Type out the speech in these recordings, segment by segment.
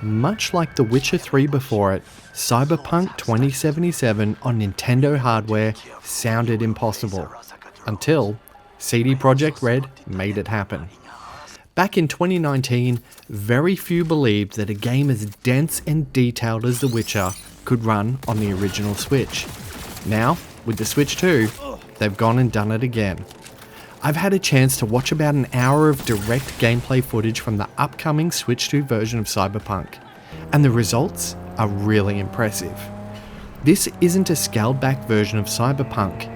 much like The Witcher 3 before it, Cyberpunk 2077 on Nintendo hardware sounded impossible, until CD Projekt Red made it happen. Back in 2019, very few believed that a game as dense and detailed as The Witcher could run on the original Switch. Now, with the Switch 2, they've gone and done it again. I've had a chance to watch about an hour of direct gameplay footage from the upcoming Switch 2 version of Cyberpunk, and the results are really impressive. This isn't a scaled back version of Cyberpunk,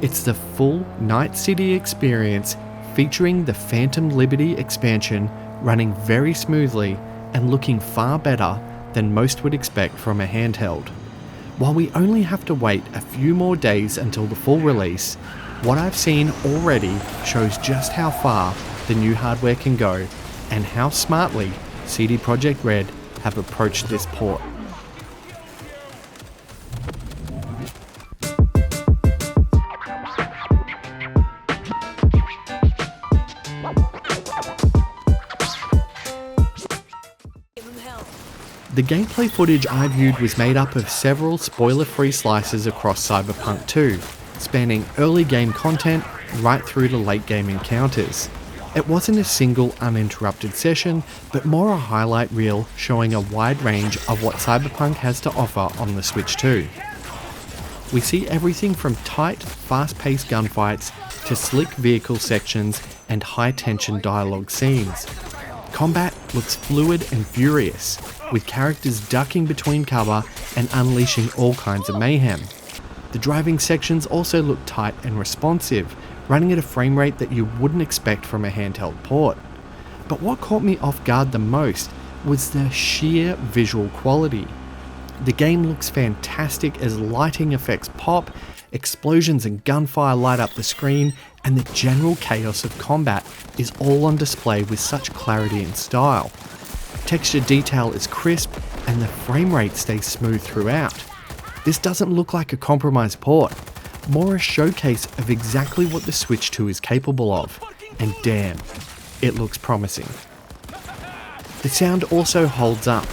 it's the full Night City experience featuring the Phantom Liberty expansion running very smoothly and looking far better than most would expect from a handheld. While we only have to wait a few more days until the full release, what I've seen already shows just how far the new hardware can go and how smartly CD Projekt Red have approached this port. The gameplay footage I viewed was made up of several spoiler-free slices across Cyberpunk 2, spanning early game content right through to late game encounters. It wasn't a single uninterrupted session, but more a highlight reel showing a wide range of what Cyberpunk has to offer on the Switch 2. We see everything from tight, fast-paced gunfights to slick vehicle sections and high-tension dialogue scenes. Combat looks fluid and furious, with characters ducking between cover and unleashing all kinds of mayhem. The driving sections also look tight and responsive, running at a frame rate that you wouldn't expect from a handheld port. But what caught me off guard the most was the sheer visual quality. The game looks fantastic as lighting effects pop, explosions and gunfire light up the screen, and the general chaos of combat is all on display with such clarity and style. Texture detail is crisp and the frame rate stays smooth throughout. This doesn't look like a compromised port, more a showcase of exactly what the Switch 2 is capable of, and damn, it looks promising. The sound also holds up,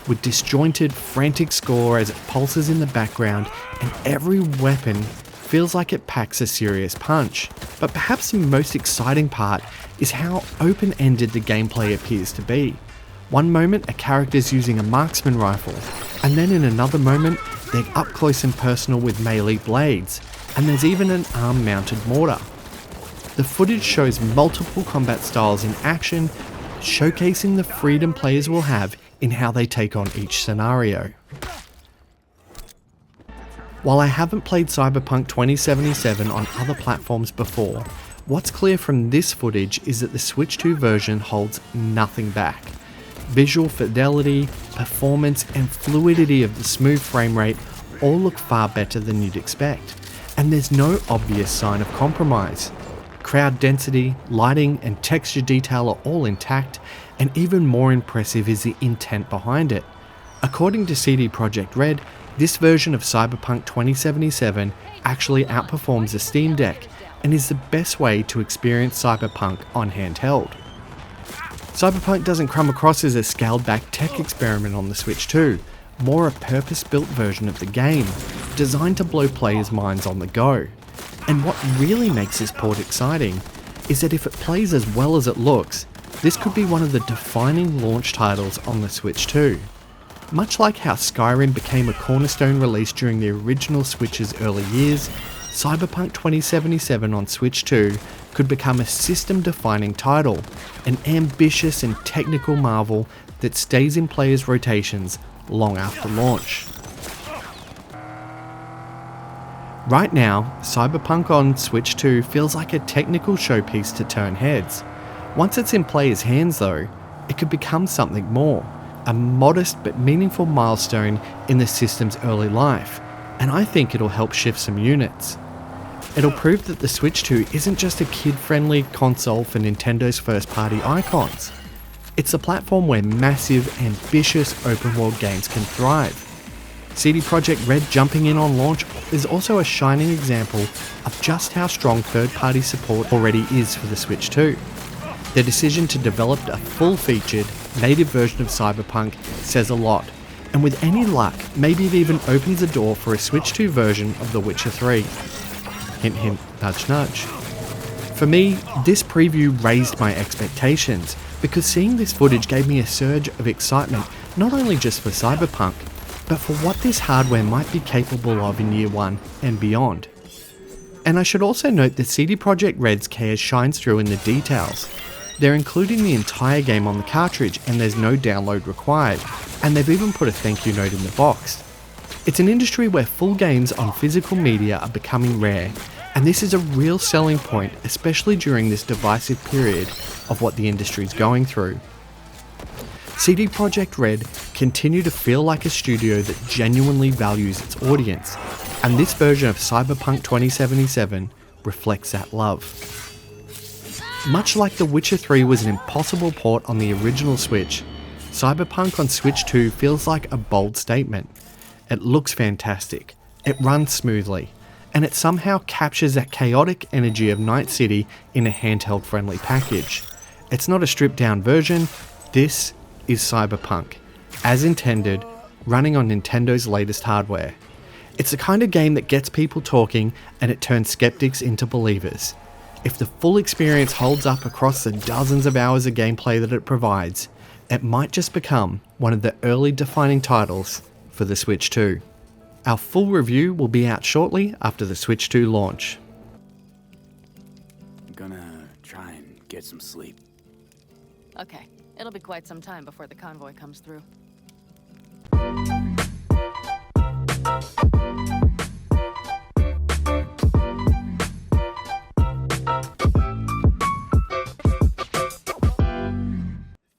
with disjointed, frantic score as it pulses in the background, and every weapon feels like it packs a serious punch. But perhaps the most exciting part is how open-ended the gameplay appears to be. One moment a character's using a marksman rifle, and then in another moment they're up close and personal with melee blades, and there's even an arm-mounted mortar. The footage shows multiple combat styles in action, showcasing the freedom players will have in how they take on each scenario. While I haven't played Cyberpunk 2077 on other platforms before, what's clear from this footage is that the Switch 2 version holds nothing back. Visual fidelity, performance, and fluidity of the smooth frame rate all look far better than you'd expect, and there's no obvious sign of compromise. Crowd density, lighting, and texture detail are all intact, and even more impressive is the intent behind it. According to CD Projekt Red, this version of Cyberpunk 2077 actually outperforms the Steam Deck and is the best way to experience Cyberpunk on handheld. Cyberpunk doesn't come across as a scaled-back tech experiment on the Switch 2, more a purpose-built version of the game, designed to blow players' minds on the go. And what really makes this port exciting is that if it plays as well as it looks, this could be one of the defining launch titles on the Switch 2. Much like how Skyrim became a cornerstone release during the original Switch's early years, Cyberpunk 2077 on Switch 2 could become a system-defining title, an ambitious and technical marvel that stays in players' rotations long after launch. Right now, Cyberpunk on Switch 2 feels like a technical showpiece to turn heads. Once it's in players' hands though, it could become something more, a modest but meaningful milestone in the system's early life, and I think it'll help shift some units. It'll prove that the Switch 2 isn't just a kid-friendly console for Nintendo's first-party icons. It's a platform where massive, ambitious open-world games can thrive. CD Projekt Red jumping in on launch is also a shining example of just how strong third-party support already is for the Switch 2. Their decision to develop a full-featured, native version of Cyberpunk says a lot, and with any luck, maybe it even opens the door for a Switch 2 version of The Witcher 3. Hint hint, nudge nudge. For me, this preview raised my expectations, because seeing this footage gave me a surge of excitement not only just for Cyberpunk, but for what this hardware might be capable of in year 1 and beyond. And I should also note that CD Projekt Red's care shines through in the details. They're including the entire game on the cartridge and there's no download required, and they've even put a thank you note in the box. It's an industry where full games on physical media are becoming rare, and this is a real selling point, especially during this divisive period of what the industry is going through. CD Projekt Red continue to feel like a studio that genuinely values its audience, and this version of Cyberpunk 2077 reflects that love. Much like The Witcher 3 was an impossible port on the original Switch, Cyberpunk on Switch 2 feels like a bold statement. It looks fantastic, it runs smoothly, and it somehow captures that chaotic energy of Night City in a handheld friendly package. It's not a stripped down version, this is Cyberpunk, as intended, running on Nintendo's latest hardware. It's the kind of game that gets people talking and it turns skeptics into believers. If the full experience holds up across the dozens of hours of gameplay that it provides, it might just become one of the early defining titles for the Switch 2. Our full review will be out shortly after the Switch 2 launch. I'm gonna try and get some sleep. Okay, it'll be quite some time before the convoy comes through.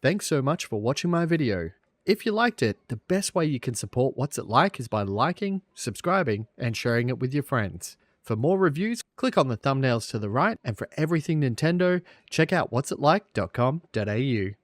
Thanks so much for watching my video. If you liked it, the best way you can support What's It Like is by liking, subscribing, and sharing it with your friends. For more reviews, click on the thumbnails to the right, and for everything Nintendo, check out whatsitlike.com.au.